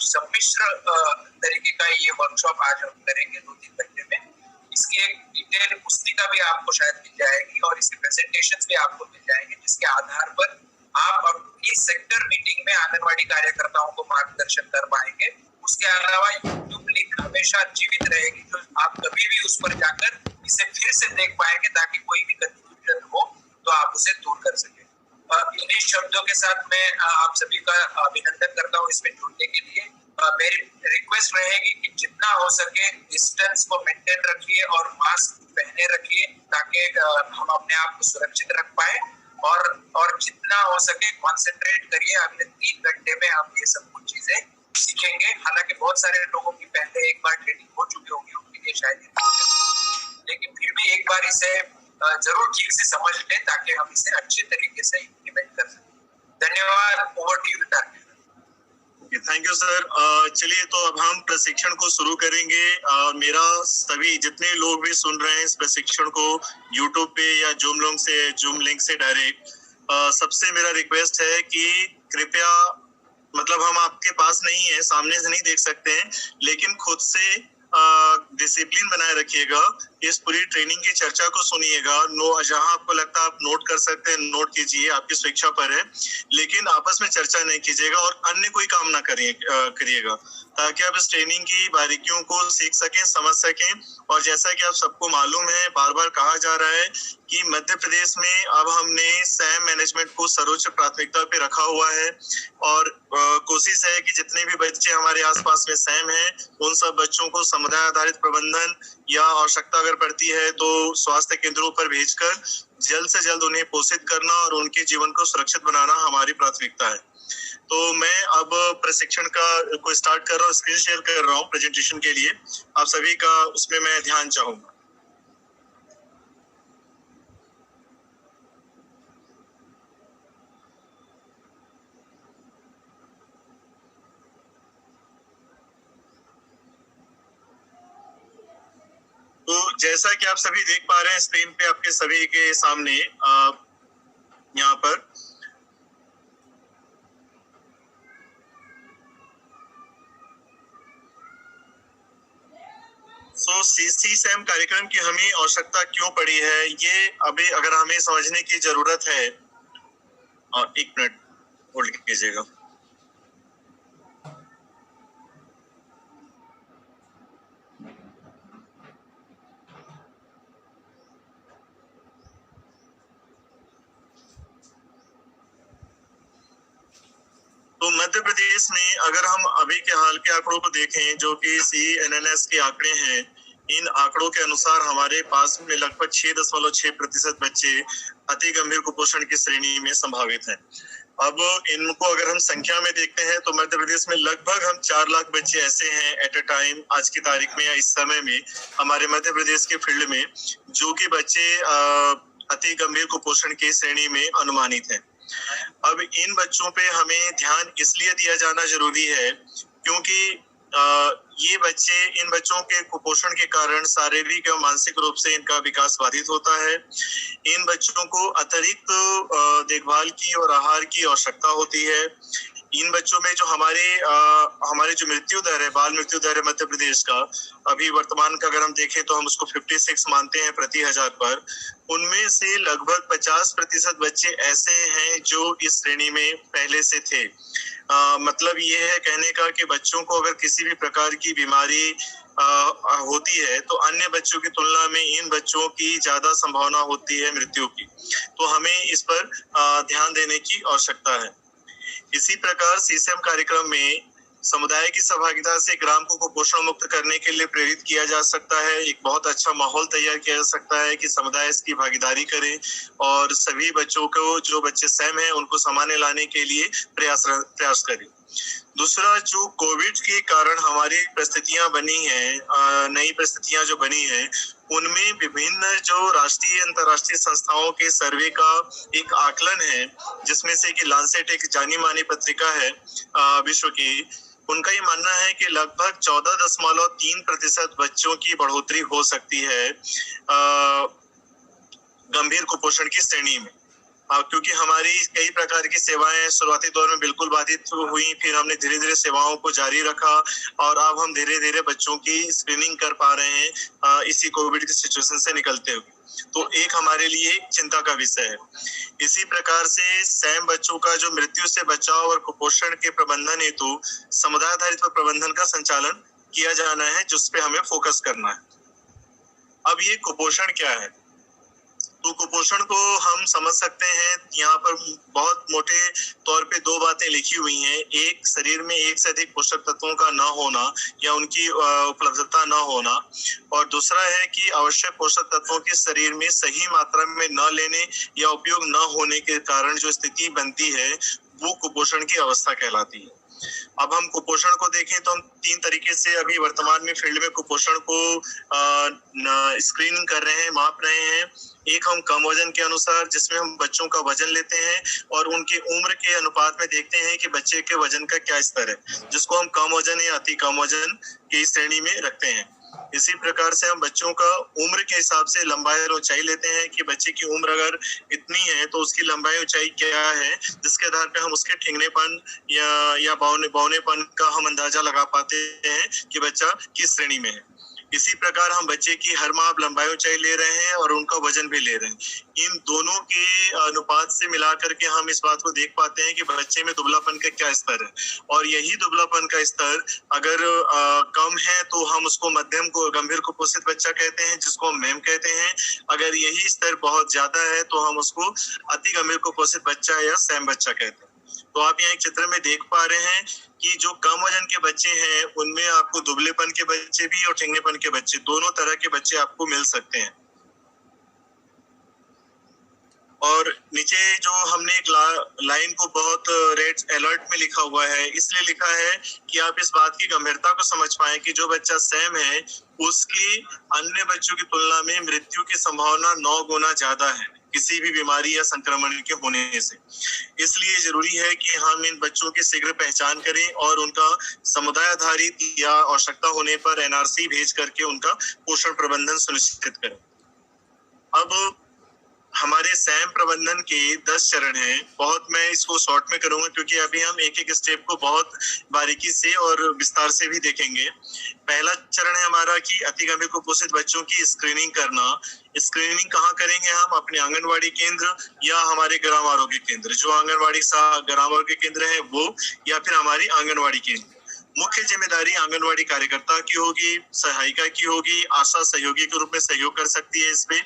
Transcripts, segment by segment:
सम्मिश्र तरीके का ये वर्कशॉप आज हम करेंगे 2-3 घंटे में। इसकी एक डिटेल पुस्तिका भी आपको शायद मिल जाएगी और इसके प्रेजेंटेशंस भी आपको मिल जाएंगे, जिसके आधार पर आप अपनी सेक्टर मीटिंग में आंगनवाड़ी कार्यकर्ताओं को मार्गदर्शन कर पाएंगे। उसके अलावा यूट्यूब लिंक हमेशा जीवित रहेगी, तो आप कभी भी उस पर जाकर इसे फिर से देख पाएंगे, ताकि कोई भी कंफ्यूजन हो तो आप उसे दूर कर सके। इन्हीं शब्दों के साथ मैं आप सभी का अभिनंदन करता हूँ इसमें जुड़ने के लिए। मेरी रिक्वेस्ट रहेगी कि जितना हो सके डिस्टेंस को मेंटेन रखिए और मास्क पहने रखिए, ताकि हम अपने आप को सुरक्षित रख पाए, और जितना हो सके कंसंट्रेट करिए। अगले 3 घंटे में हम ये सब कुछ चीजें सीखेंगे। हालांकि बहुत सारे लोगों की पहले एक बार ट्रेनिंग हो चुकी होगी, उनके लिए शायद, लेकिन फिर भी एक बार इसे जरूर ठीक से समझ लें, ताकि हम इसे अच्छे तरीके से इम्प्लीमेंट कर सकें। धन्यवाद। Over to you target. Thank you sir. चलिए, तो अब हम प्रशिक्षण को शुरू करेंगे। मेरा सभी जितने लोग भी सुन रहे हैं इस प्रशिक्षण को यूट्यूब पे या जूम लिंक से डायरेक्ट, सबसे मेरा रिक्वेस्ट है कि कृपया, मतलब हम आपके पास नहीं है, सामने से नहीं देख सकते हैं, लेकिन खुद से डिसिप्लिन बनाए रखिएगा। इस पूरी ट्रेनिंग की चर्चा को सुनिएगा। जहां आपको लगता है आप नोट कर सकते हैं, नोट कीजिए, आपकी स्वेच्छा पर है, लेकिन आपस में चर्चा नहीं कीजिएगा और अन्य कोई काम ना करिएगा, ताकि आप इस ट्रेनिंग की बारीकियों को सीख सकें, समझ सकें। और जैसा कि आप सबको मालूम है, बार बार कहा जा रहा है कि मध्य प्रदेश में अब हमने सैम मैनेजमेंट को सर्वोच्च प्राथमिकता पे रखा हुआ है, और कोशिश है कि जितने भी बच्चे हमारे आसपास में सैम हैं, उन सब बच्चों को समुदाय आधारित प्रबंधन या आवश्यकता अगर पड़ती है तो स्वास्थ्य केंद्रों पर भेजकर जल्द से जल्द उन्हें पोषित करना और उनके जीवन को सुरक्षित बनाना हमारी प्राथमिकता है। तो मैं अब प्रशिक्षण को स्टार्ट कर रहा हूँ, स्क्रीन शेयर कर रहा हूँ प्रेजेंटेशन के लिए। आप सभी का उसमें मैं ध्यान चाहूंगा। तो जैसा कि आप सभी देख पा रहे हैं स्क्रीन पे आपके सभी के सामने, यहाँ पर CSAM कार्यक्रम की हमें आवश्यकता क्यों पड़ी है, ये अभी अगर हमें समझने की जरूरत है। 1 मिनट होल्ड कीजिएगा। तो मध्य प्रदेश में अगर हम अभी के हाल के आंकड़ों को देखें, जो कि CNNS के आंकड़े हैं, इन आंकड़ों के अनुसार हमारे पास में लगभग 6.6% बच्चे अति गंभीर कुपोषण की श्रेणी में संभावित हैं। अब इनको अगर हम संख्या में देखते हैं तो मध्य प्रदेश में लगभग हम 4 लाख बच्चे ऐसे हैं एट ए टाइम, आज की तारीख में या इस समय में हमारे मध्य प्रदेश के फील्ड में, जो कि बच्चे अति गंभीर कुपोषण की श्रेणी में अनुमानित हैं। अब इन बच्चों पे हमें ध्यान इसलिए दिया जाना जरूरी है क्योंकि इन बच्चों के कुपोषण के कारण शारीरिक और मानसिक रूप से इनका विकास बाधित होता है। इन बच्चों को अतिरिक्त देखभाल की और आहार की आवश्यकता होती है। इन बच्चों में जो हमारे जो मृत्यु दर है, बाल मृत्यु दर है मध्य प्रदेश का, अभी वर्तमान का अगर हम देखें तो हम उसको 56 मानते हैं प्रति 1000 पर। उनमें से लगभग 50% बच्चे ऐसे हैं जो इस श्रेणी में पहले से थे। मतलब ये है कहने का कि बच्चों को अगर किसी भी प्रकार की बीमारी होती है तो अन्य बच्चों की तुलना में इन बच्चों की ज्यादा संभावना होती है मृत्यु की। तो हमें इस पर ध्यान देने की आवश्यकता है। इसी प्रकार CSAM कार्यक्रम में समुदाय की सहभागिता से ग्राम को कुपोषण मुक्त करने के लिए प्रेरित किया जा सकता है। एक बहुत अच्छा माहौल तैयार किया जा सकता है कि समुदाय इसकी भागीदारी करे और सभी बच्चों को, जो बच्चे सैम हैं, उनको सामान्य लाने के लिए प्रयास करें। दूसरा, जो कोविड के कारण हमारी परिस्थितियां बनी हैं, नई परिस्थितियां जो बनी हैं, उनमें विभिन्न जो राष्ट्रीय अंतर्राष्ट्रीय संस्थाओं के सर्वे का एक आकलन है, जिसमें से कि लांसेट एक जानी मानी पत्रिका है विश्व की। उनका ये मानना है कि लगभग 14.3% बच्चों की बढ़ोतरी हो सकती है गंभीर कुपोषण की श्रेणी में। क्योंकि हमारी कई प्रकार की सेवाएं शुरुआती दौर में बिल्कुल बाधित हुई, फिर हमने धीरे धीरे सेवाओं को जारी रखा और अब हम धीरे धीरे बच्चों की स्क्रीनिंग कर पा रहे हैं इसी कोविड की सिचुएशन से निकलते हुए। तो एक हमारे लिए चिंता का विषय है। इसी प्रकार से सैम बच्चों का जो मृत्यु से बचाव और कुपोषण के प्रबंधन हेतु समुदाय आधारित प्रबंधन का संचालन किया जाना है, जिस पे हमें फोकस करना है। अब ये कुपोषण क्या है? तो कुपोषण को हम समझ सकते हैं, यहाँ पर बहुत मोटे तौर पे दो बातें लिखी हुई हैं। एक, शरीर में एक से अधिक पोषक तत्वों का न होना या उनकी उपलब्धता न होना, और दूसरा है कि आवश्यक पोषक तत्वों के शरीर में सही मात्रा में न लेने या उपयोग न होने के कारण जो स्थिति बनती है वो कुपोषण की अवस्था कहलाती है। अब हम कुपोषण को देखें तो हम तीन तरीके से अभी वर्तमान में फील्ड में कुपोषण को स्क्रीनिंग कर रहे हैं, माप रहे हैं। एक, हम कम वजन के अनुसार, जिसमें हम बच्चों का वजन लेते हैं और उनकी उम्र के अनुपात में देखते हैं कि बच्चे के वजन का क्या स्तर है, जिसको हम कम वजन या अति कम वजन की श्रेणी में रखते हैं। इसी प्रकार से हम बच्चों का उम्र के हिसाब से लंबाई और ऊंचाई लेते हैं कि बच्चे की उम्र अगर इतनी है तो उसकी लंबाई ऊंचाई क्या है, जिसके आधार पे हम उसके ठिंगनेपन या बौनेपन का हम अंदाजा लगा पाते हैं कि बच्चा किस श्रेणी में है। इसी प्रकार हम बच्चे की हर माह लंबाई ऊंचाई ले रहे हैं और उनका वजन भी ले रहे हैं। इन दोनों के अनुपात से मिला करके हम इस बात को देख पाते हैं कि बच्चे में दुबलापन का क्या स्तर है, और यही दुबलापन का स्तर अगर कम है तो हम उसको मध्यम को गंभीर कुपोषित बच्चा कहते हैं, जिसको हम मैम कहते हैं। अगर यही स्तर बहुत ज्यादा है तो हम उसको अति गंभीर कुपोषित बच्चा या सैम बच्चा कहते हैं। तो आप यहाँ एक चित्र में देख पा रहे हैं कि जो कम वजन के बच्चे हैं उनमें आपको दुबलेपन के बच्चे भी और ठिंगनेपन के बच्चे, दोनों तरह के बच्चे आपको मिल सकते हैं। और नीचे जो हमने एक लाइन को बहुत रेड अलर्ट में लिखा हुआ है, इसलिए लिखा है कि आप इस बात की गंभीरता को समझ पाएं कि जो बच्चा सैम है उसकी अन्य बच्चों की तुलना में मृत्यु की संभावना 9 गुना ज्यादा है किसी भी बीमारी या संक्रमण के होने से। इसलिए जरूरी है कि हम इन बच्चों की शीघ्र पहचान करें और उनका समुदाय आधारित या आवश्यकता होने पर एनआरसी भेज करके उनका पोषण प्रबंधन सुनिश्चित करें। अब हमारे सैम प्रबंधन के 10 चरण हैं। बहुत मैं इसको शॉर्ट में करूंगा क्योंकि अभी हम एक एक स्टेप को बहुत बारीकी से और विस्तार से भी देखेंगे। पहला चरण है हमारा कि अति गंभीर कुपोषित बच्चों की स्क्रीनिंग करना। स्क्रीनिंग कहाँ करेंगे हम? अपने आंगनवाड़ी केंद्र या हमारे ग्राम आरोग्य केंद्र, जो आंगनवाड़ी ग्राम आरोग्य केंद्र है वो, या फिर हमारी आंगनवाड़ी केंद्र। मुख्य जिम्मेदारी आंगनवाड़ी कार्यकर्ता की होगी, सहायिका की होगी, आशा सहयोगी के रूप में सहयोग कर सकती है इसमें।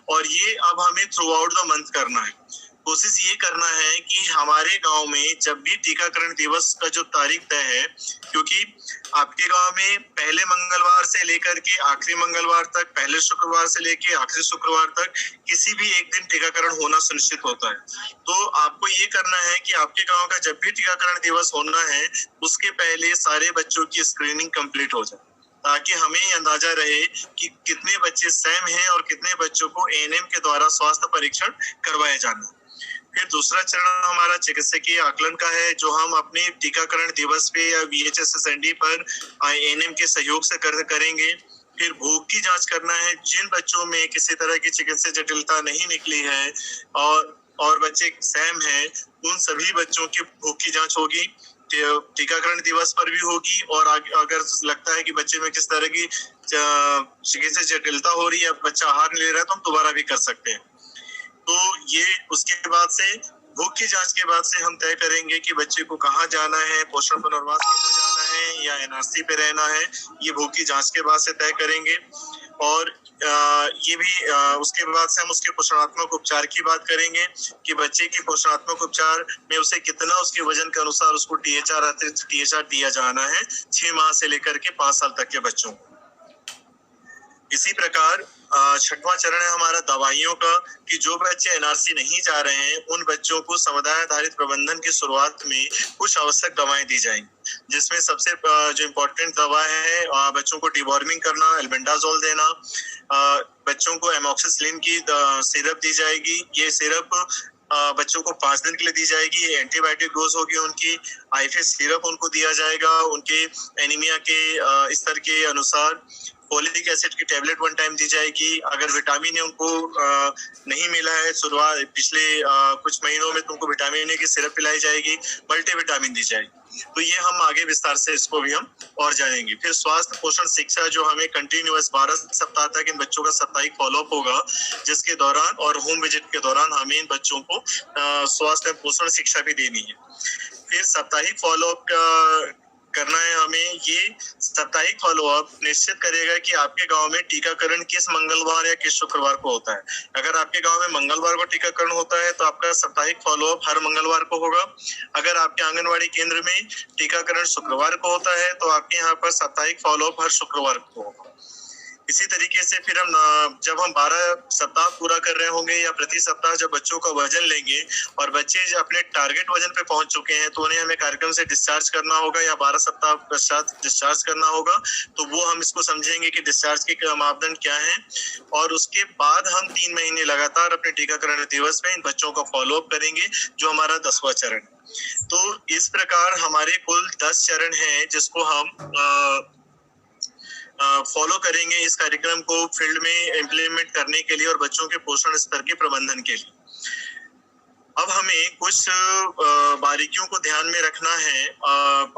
और ये अब हमें थ्रू आउट द मंथ करना है। कोशिश ये करना है कि हमारे गांव में जब भी टीकाकरण दिवस का जो तारीख तय है, क्योंकि आपके गांव में पहले मंगलवार से लेकर के आखिरी मंगलवार तक, पहले शुक्रवार से लेकर आखिरी शुक्रवार तक किसी भी एक दिन टीकाकरण होना सुनिश्चित होता है। तो आपको ये करना है कि आपके गांव का जब भी टीकाकरण दिवस होना है उसके पहले सारे बच्चों की स्क्रीनिंग कंप्लीट हो जाए, ताकि हमें अंदाजा रहे कि कितने बच्चे सैम हैं और कितने बच्चों को एएनएम के द्वारा स्वास्थ्य परीक्षण करवाया जाना। फिर दूसरा चरण हमारा चिकित्सकीय आकलन का है, जो हम अपने टीकाकरण दिवस पे या VHSSND पर एएनएम के सहयोग से करेंगे। फिर भूख की जांच करना है। जिन बच्चों में किसी तरह की चिकित्सीय जटिलता नहीं निकली है और बच्चे सैम हैं, उन सभी बच्चों की भूख की जांच होगी, टीकाकरण दिवस पर भी होगी। और अगर लगता है कि बच्चे में किस तरह की चिकित्सीय जटिलता हो रही है, बच्चा आहार नहीं ले रहा है, तो हम दोबारा भी कर सकते हैं। तो ये उसके बाद से भूख की जांच के बाद से हम तय करेंगे कि बच्चे को कहाँ जाना है, पोषण पुनर्वास केंद्र जाना है या एनआरसी पे रहना है। ये भूख की जांच के बाद से तय करेंगे। और ये भी उसके बाद से हम उसके पोषणात्मक उपचार की बात करेंगे कि बच्चे के पोषणात्मक उपचार में उसे कितना उसके वजन के अनुसार उसको THR अतिरिक्त THR दिया जाना है 6 माह से लेकर के 5 साल तक के बच्चों को। इसी प्रकार छठवां चरण है हमारा दवाइयों का, कि जो बच्चे एनआरसी नहीं जा रहे हैं उन बच्चों को समुदाय आधारित प्रबंधन की शुरुआत में कुछ आवश्यक दवाएं दी जाएंगी, जिसमें सबसे जो इम्पोर्टेंट दवा है बच्चों को डिवॉर्मिंग करना, एल्बेंडाजोल देना। बच्चों को एमॉक्सिसिलिन की सिरप दी जाएगी। ये सिरप बच्चों को 5 दिन के लिए दी जाएगी। ये एंटीबायोटिक डोज होगी उनकी। आईफी सिरप उनको दिया जाएगा उनके एनीमिया के स्तर के अनुसार। फोलिक एसिड की टैबलेट 1 टाइम दी जाएगी। अगर विटामिन ए उनको नहीं मिला है शुरुआत पिछले कुछ महीनों में, तुमको विटामिन ए की सिरप पिलाई जाएगी, मल्टीविटामिन दी जाएगी। तो ये हम आगे विस्तार से इसको भी हम और जानेंगे। फिर स्वास्थ्य पोषण शिक्षा जो हमें कंटिन्यूअस 12 सप्ताह तक इन बच्चों का साप्ताहिक फॉलोअप होगा, जिसके दौरान और होम विजिट के दौरान हमें इन बच्चों को स्वास्थ्य पोषण शिक्षा भी देनी है। फिर साप्ताहिक फॉलोअप करना है हमें। ये साप्ताहिक फॉलोअप निश्चित करेगा कि आपके गांव में टीकाकरण किस मंगलवार या किस शुक्रवार को होता है। अगर आपके गांव में मंगलवार को टीकाकरण होता है तो आपका साप्ताहिक फॉलोअप हर मंगलवार को होगा। अगर आपके आंगनवाड़ी केंद्र में टीकाकरण शुक्रवार को होता है तो आपके यहाँ पर साप्ताहिक फॉलोअप हर शुक्रवार को होगा। इसी तरीके से फिर हम जब हम 12 सप्ताह पूरा कर रहे होंगे या प्रति सप्ताह जब बच्चों का वजन लेंगे और बच्चे अपने टारगेट वजन पे पहुंच चुके हैं तो उन्हें हमें कार्यक्रम से डिस्चार्ज करना होगा या 12 सप्ताह पश्चात डिस्चार्ज करना होगा। तो वो हम इसको समझेंगे कि डिस्चार्ज के मापदंड क्या है, और उसके बाद हम 3 महीने लगातार अपने टीकाकरण दिवस में इन बच्चों का फॉलोअप करेंगे, जो हमारा 10वां चरण। तो इस प्रकार हमारे कुल 10 चरण हैं जिसको हम फॉलो करेंगे इस कार्यक्रम को फील्ड में इम्प्लीमेंट करने के लिए और बच्चों के पोषण स्तर के प्रबंधन के लिए। अब हमें कुछ बारीकियों को ध्यान में रखना है।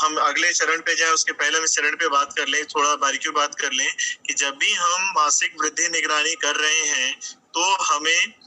हम अगले चरण पे जाए उसके पहले हम इस चरण पे बात कर लें, थोड़ा बारीकियों बात कर लें कि जब भी हम मासिक वृद्धि निगरानी कर रहे हैं तो हमें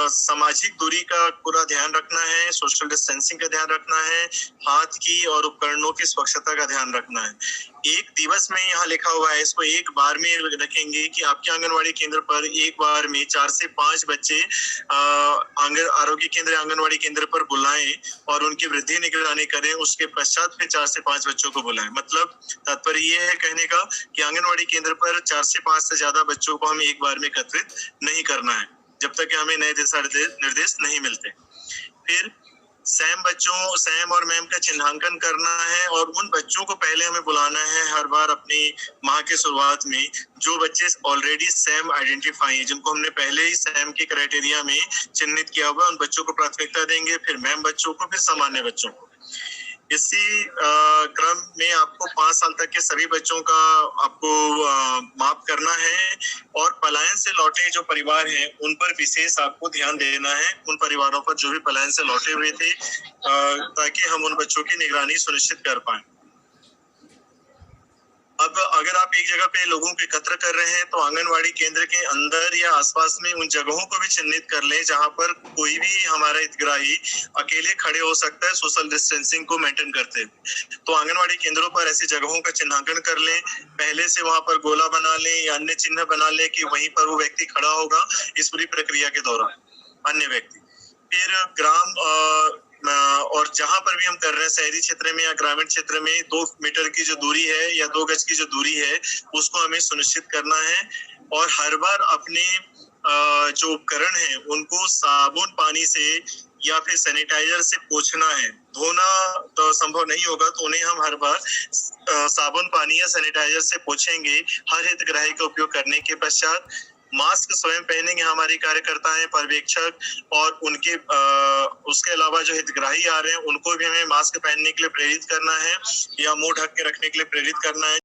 सामाजिक दूरी का पूरा ध्यान रखना है, सोशल डिस्टेंसिंग का ध्यान रखना है, हाथ की और उपकरणों की स्वच्छता का ध्यान रखना है। एक दिवस में यहाँ लिखा हुआ है, इसको एक बार में रखेंगे कि आपके आंगनवाड़ी केंद्र पर एक बार में 4 से 5 बच्चे आरोग्य केंद्र आंगनवाड़ी केंद्र पर बुलाएं और उनकी वृद्धि निगरानी करें। उसके पश्चात फिर 4 से 5 बच्चों को बुलाएं। मतलब तात्पर्य ये है कहने का कि आंगनवाड़ी केंद्र पर 4 से 5 से ज्यादा बच्चों को हमें एक बार में एकत्रित नहीं करना है जब तक कि हमें नए दिशा निर्देश नहीं मिलते। फिर सैम और मैम का चिन्हांकन करना है और उन बच्चों को पहले हमें बुलाना है हर बार अपनी माह के शुरुआत में जो बच्चे ऑलरेडी सैम आइडेंटिफाई हैं, जिनको हमने पहले ही सैम के क्राइटेरिया में चिन्हित किया हुआ, उन बच्चों को प्राथमिकता देंगे, फिर मैम बच्चों को, फिर सामान्य बच्चों को। इसी क्रम में आपको 5 साल तक के सभी बच्चों का आपको माप करना है और पलायन से लौटे जो परिवार हैं उन पर विशेष आपको ध्यान देना है, उन परिवारों पर जो भी पलायन से लौटे हुए थे, ताकि हम उन बच्चों की निगरानी सुनिश्चित कर पाए। अब अगर आप एक जगह पे लोगों को एकत्र कर रहे हैं तो आंगनवाड़ी केंद्र के अंदर या आसपास में उन जगहों को भी चिन्हित कर लें जहां पर कोई भी हमारा हितग्राही अकेले खड़े हो सकता है सोशल डिस्टेंसिंग को मेंटेन करते हुए। तो आंगनवाड़ी केंद्रों पर ऐसी जगहों का चिन्हांकन कर लें, पहले से वहां पर गोला बना लें या अन्य चिन्ह बना लें कि वहीं पर वो व्यक्ति खड़ा होगा इस पूरी प्रक्रिया के दौरान अन्य व्यक्ति। फिर ग्राम और जहां पर भी हम कर रहे हैं शहरी क्षेत्र में या ग्रामीण क्षेत्र में 2 मीटर की जो दूरी है या 2 गज की जो दूरी है उसको हमें सुनिश्चित करना है। और हर बार अपने जो उपकरण है उनको साबुन पानी से या फिर सैनिटाइजर से पोंछना है। धोना तो संभव नहीं होगा तो उन्हें हम हर बार साबुन पानी या सैनिटाइजर से पोंछेंगे हर हितग्राही का उपयोग करने के पश्चात। मास्क स्वयं पहनेंगे हमारे कार्यकर्ता हैं, पर्यवेक्षक, और उनके उसके अलावा जो हितग्राही आ रहे हैं उनको भी हमें मास्क पहनने के लिए प्रेरित करना है या मुंह ढक के रखने के लिए प्रेरित करना है।